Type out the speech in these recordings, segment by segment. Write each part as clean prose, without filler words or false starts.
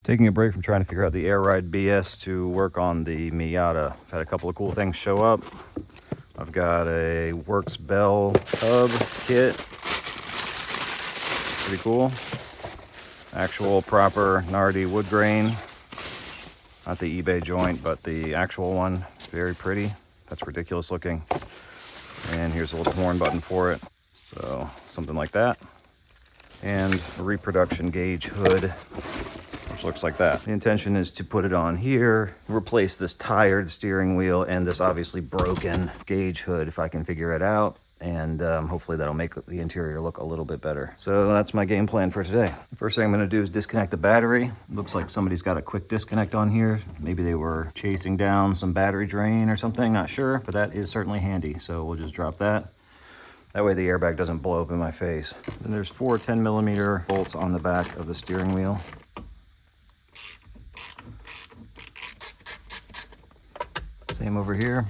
Taking a break from trying to figure out the air ride BS to work on the Miata. I've had a couple of cool things show up. I've got a Works Bell hub kit. Pretty cool. Actual proper Nardi wood grain. Not the eBay joint, but the actual one. Very pretty. That's ridiculous looking. And here's a little horn button for it. So something like that. And a reproduction gauge hood, which looks like that. The intention is to put it on here, replace this tired steering wheel and this obviously broken gauge hood if I can figure it out. And hopefully that'll make the interior look a little bit better. So that's my game plan for today. The first thing I'm gonna do is disconnect the battery. Looks like somebody's got a quick disconnect on here. Maybe they were chasing down some battery drain or something, not sure, but that is certainly handy. So we'll just drop that. That way the airbag doesn't blow up in my face. Then there's 4 10mm bolts on the back of the steering wheel. Same over here.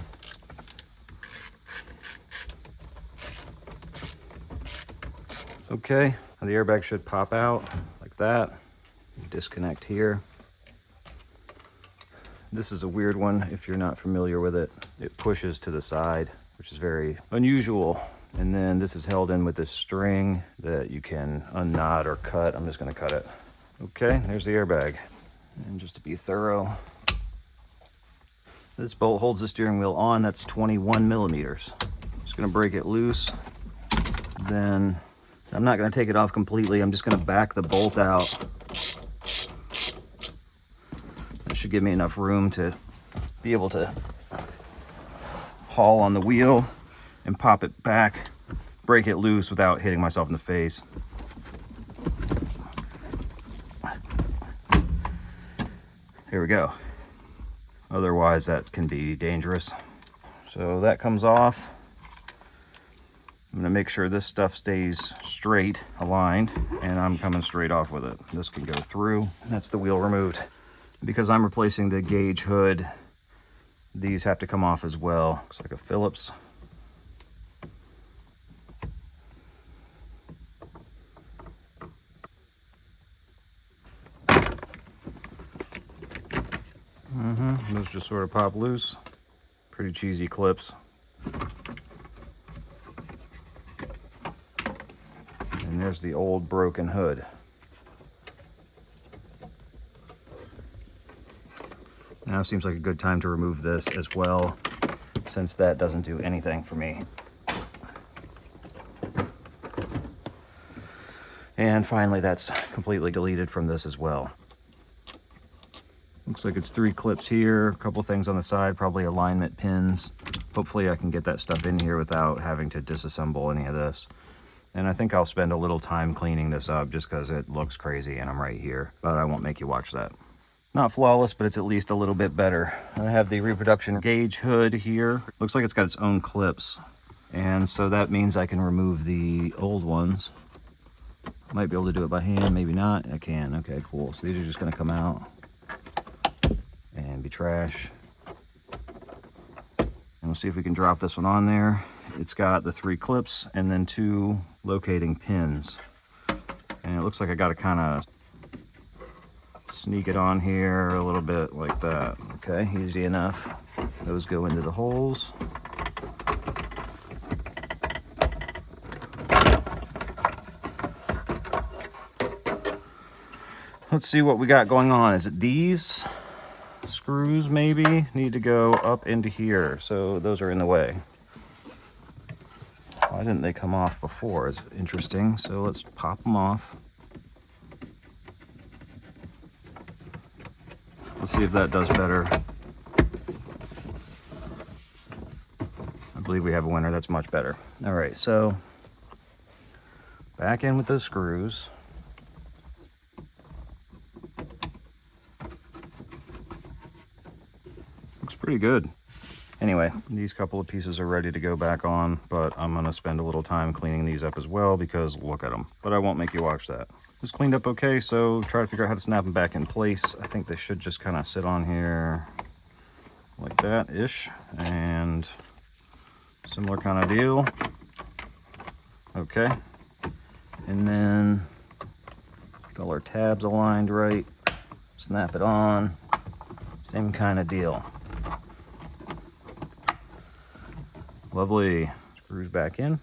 Okay, the airbag should pop out like that. Disconnect here. This is a weird one if you're not familiar with it. It pushes to the side, which is very unusual. And then this is held in with this string that you can unknot or cut. I'm just gonna cut it. Okay, there's the airbag. And just to be thorough, this bolt holds the steering wheel on. That's 21mm. Just gonna break it loose. Then I'm not gonna take it off completely. I'm just gonna back the bolt out. That should give me enough room to be able to haul on the wheel and pop it back, break it loose without hitting myself in the face. Here we go. Otherwise that can be dangerous. So that comes off. I'm gonna make sure this stuff stays straight, aligned, and I'm coming straight off with it. This can go through. That's the wheel removed. Because I'm replacing the gauge hood, these have to come off as well. Looks like a Phillips. Those just sort of pop loose. Pretty cheesy clips. And there's the old broken hood. Now seems like a good time to remove this as well, since that doesn't do anything for me. And finally, that's completely deleted from this as well. Looks like it's 3 clips here, a couple things on the side, probably alignment pins. Hopefully I can get that stuff in here without having to disassemble any of this. And I think I'll spend a little time cleaning this up just because it looks crazy and I'm right here, but I won't make you watch that. Not flawless, but it's at least a little bit better. I have the reproduction gauge hood here. Looks like it's got its own clips. And so that means I can remove the old ones. Might be able to do it by hand, maybe not. I can, okay, cool. So these are just gonna come out and be trash. And we'll see if we can drop this one on there. It's got the 3 clips and then 2 locating pins. And it looks like I gotta kind of sneak it on here a little bit like that. Okay, easy enough. Those go into the holes. Let's see what we got going on. Is it these screws maybe need to go up into here? So those are in the way. Why didn't they come off before? It's interesting. So let's pop them off. Let's see if that does better. I believe we have a winner. That's much better. All right, so back in with those screws. Looks pretty good. Anyway, these couple of pieces are ready to go back on, but I'm gonna spend a little time cleaning these up as well because look at them. But I won't make you watch that. It was cleaned up okay, so try to figure out how to snap them back in place. I think they should just kind of sit on here like that-ish, and similar kind of deal. Okay, and then got our tabs aligned right. snap it on, same kind of deal. Lovely. Screws back in.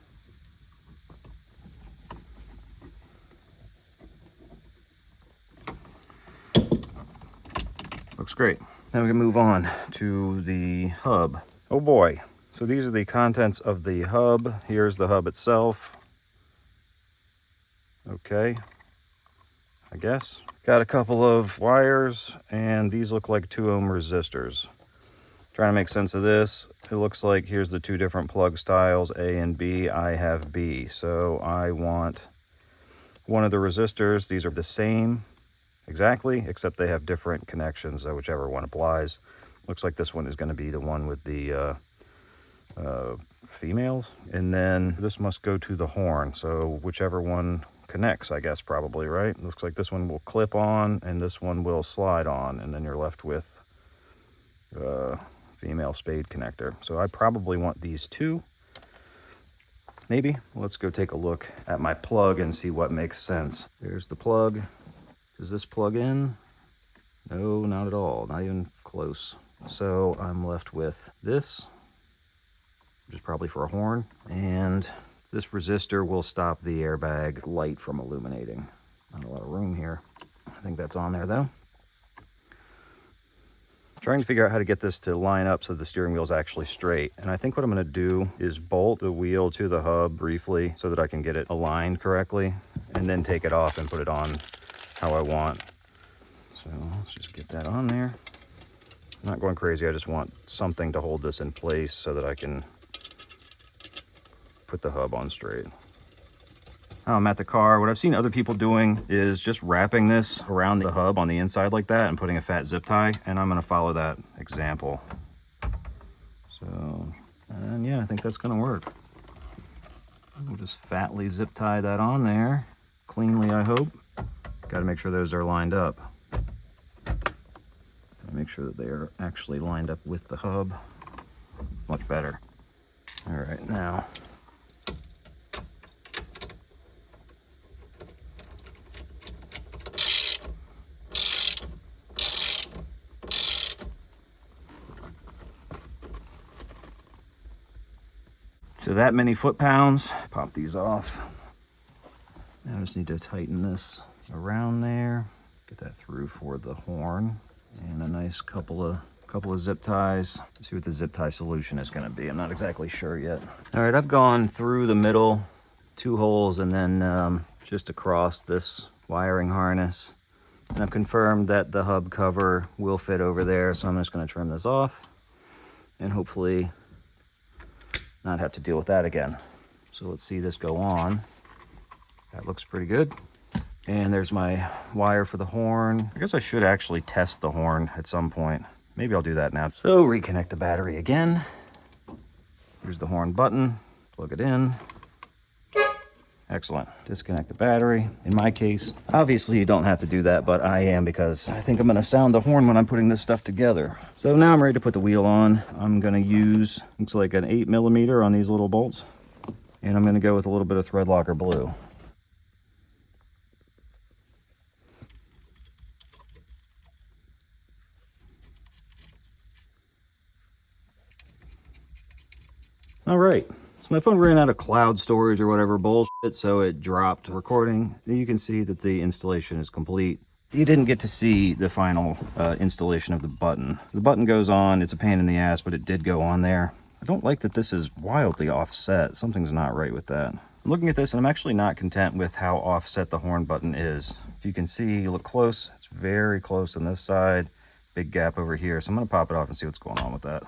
Looks great. Now we can move on to the hub. Oh boy. So these are the contents of the hub. Here's the hub itself. Okay. I guess. Got a couple of wires, and these look like 2 ohm resistors. Trying to make sense of this. It looks like here's the 2 different plug styles, A and B. I have B. So I want one of the resistors. These are the same exactly, except they have different connections, so whichever one applies. Looks like this one is going to be the one with the females. And then this must go to the horn, so whichever one connects, I guess, probably, right? Looks like this one will clip on and this one will slide on, and then you're left with female spade connector. So I probably want these 2. Maybe. Let's go take a look at my plug and see what makes sense. There's the plug. Does this plug in? No, not at all. Not even close. So I'm left with this, which is probably for a horn, and this resistor will stop the airbag light from illuminating. Not a lot of room here. I think that's on there though. Trying to figure out how to get this to line up so the steering wheel is actually straight. And I think what I'm going to do is bolt the wheel to the hub briefly so that I can get it aligned correctly, and then take it off and put it on how I want. So let's just get that on there. I'm not going crazy. I just want something to hold this in place so that I can put the hub on straight. I'm at the car. What I've seen other people doing is just wrapping this around the hub on the inside like that and putting a fat zip tie, and I'm going to follow that example. So, and yeah, I think that's going to work. We'll just fatly zip tie that on there, cleanly, I hope. Got to make sure those are lined up. Make sure that they are actually lined up with the hub. Much better. All right, now so that many foot-pounds, pop these off. Now I just need to tighten this around there, get that through for the horn, and a nice couple of zip ties. See what the zip tie solution is going to be. I'm not exactly sure yet. All right, I've gone through the middle, 2 holes, and then just across this wiring harness, and I've confirmed that the hub cover will fit over there, so I'm just going to trim this off and hopefully not have to deal with that again. So let's see this go on. That looks pretty good. And there's my wire for the horn. I guess I should actually test the horn at some point. Maybe I'll do that now. So reconnect the battery again. Here's the horn button. Plug it in. Excellent. Disconnect the battery. In my case, obviously you don't have to do that, but I am, because I think I'm going to sound the horn when I'm putting this stuff together. So now I'm ready to put the wheel on. I'm going to use, looks like an 8mm on these little bolts. And I'm going to go with a little bit of thread locker blue. All right. So my phone ran out of cloud storage or whatever bullshit, so it dropped recording. You can see that the installation is complete. You didn't get to see the final installation of the button. The button goes on. It's a pain in the ass, but it did go on there. I don't like that this is wildly offset. Something's not right with that. I'm looking at this, and I'm actually not content with how offset the horn button is. If you can see, you look close, it's very close on this side. Big gap over here. So I'm going to pop it off and see what's going on with that.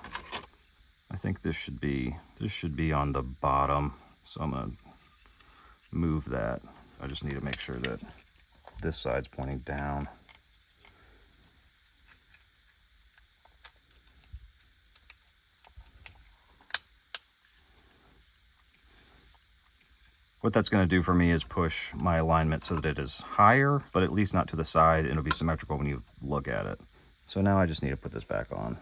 I think this should be on the bottom, so I'm going to move that. I just need to make sure that this side's pointing down. What that's going to do for me is push my alignment so that it is higher, but at least not to the side, and it'll be symmetrical when you look at it. So now I just need to put this back on.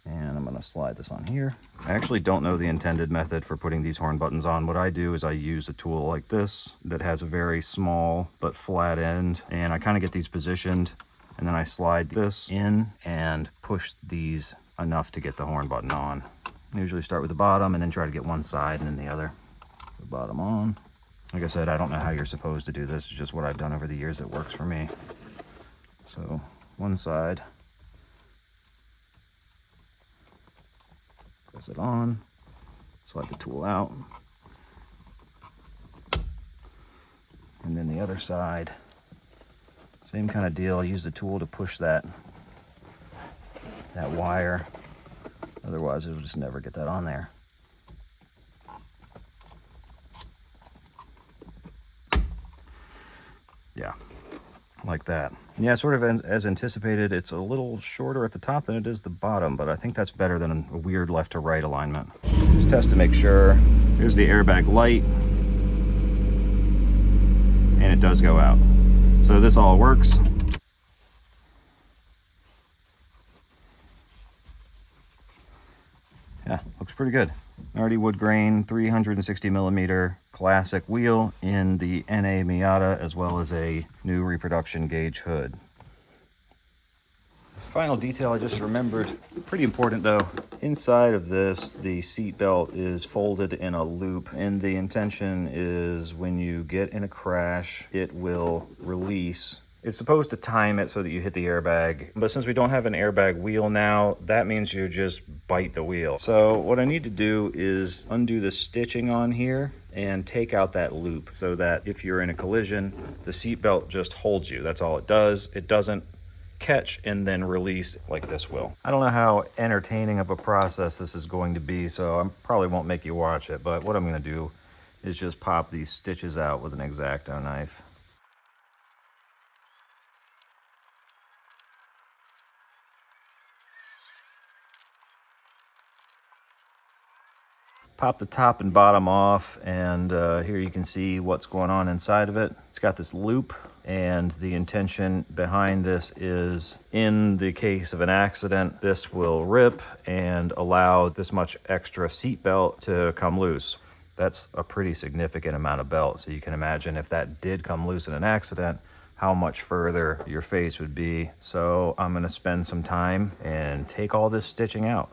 And I'm going to slide this on here. I actually don't know the intended method for putting these horn buttons on. What I do is I use a tool like this that has a very small but flat end, and I kind of get these positioned And then I slide this in and push these enough to get the horn button on. I usually start with the bottom and then try to get one side and then the other. The bottom on. Like I said, I don't know how you're supposed to do this. It's just what I've done over the years that works for me. So one side. Press it on. Slide the tool out. And then the other side. Same kind of deal. Use the tool to push that wire. Otherwise, it will just never get that on there. Yeah, like that. And yeah, sort of as anticipated, it's a little shorter at the top than it is the bottom, but I think that's better than a weird left to right alignment. Just test to make sure. Here's the airbag light. And it does go out. So this all works. Yeah, looks pretty good. Nardi wood grain, 360 millimeter classic wheel in the NA Miata, as well as a new reproduction gauge hood. Final detail I just remembered, pretty important though. Inside of this, the seat belt is folded in a loop, and the intention is when you get in a crash, it will release. It's supposed to time it so that you hit the airbag, but since we don't have an airbag wheel now, that means you just bite the wheel. So what I need to do is undo the stitching on here and take out that loop so that if you're in a collision, the seat belt just holds you. That's all it does. It doesn't catch and then release like this will. I don't know how entertaining of a process this is going to be, so I probably won't make you watch it, but what I'm going to do is just pop these stitches out with an X-Acto knife. Pop the top and bottom off, and here you can see what's going on inside of it. It's got this loop, and the intention behind this is, in the case of an accident, this will rip and allow this much extra seat belt to come loose. That's a pretty significant amount of belt, so you can imagine if that did come loose in an accident, how much further your face would be. So I'm going to spend some time and take all this stitching out.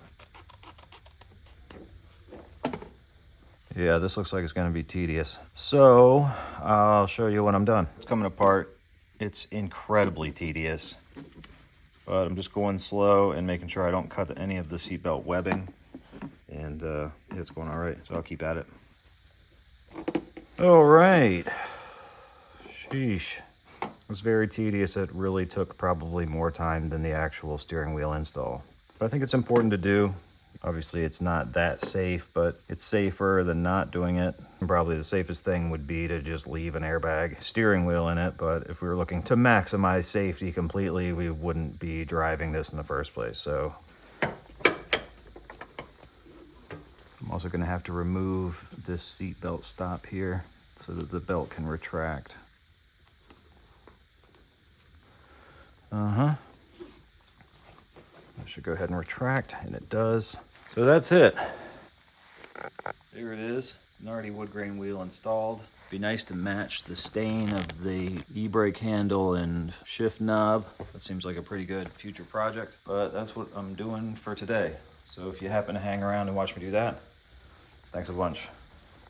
Yeah, this looks like it's going to be tedious. So I'll show you when I'm done. It's coming apart. It's incredibly tedious, but I'm just going slow and making sure I don't cut any of the seatbelt webbing. And it's going all right, so I'll keep at it. All right. Sheesh. It was very tedious. It really took probably more time than the actual steering wheel install. But I think it's important to do. Obviously, it's not that safe, but it's safer than not doing it. And probably the safest thing would be to just leave an airbag steering wheel in it, but if we were looking to maximize safety completely, we wouldn't be driving this in the first place. So I'm also going to have to remove this seat belt stop here so that the belt can retract. I should go ahead and retract, and it does. So that's it. There it is. Nardi wood grain wheel installed. Be nice to match the stain of the e-brake handle and shift knob. That seems like a pretty good future project, but that's what I'm doing for today. So if you happen to hang around and watch me do that, thanks a bunch.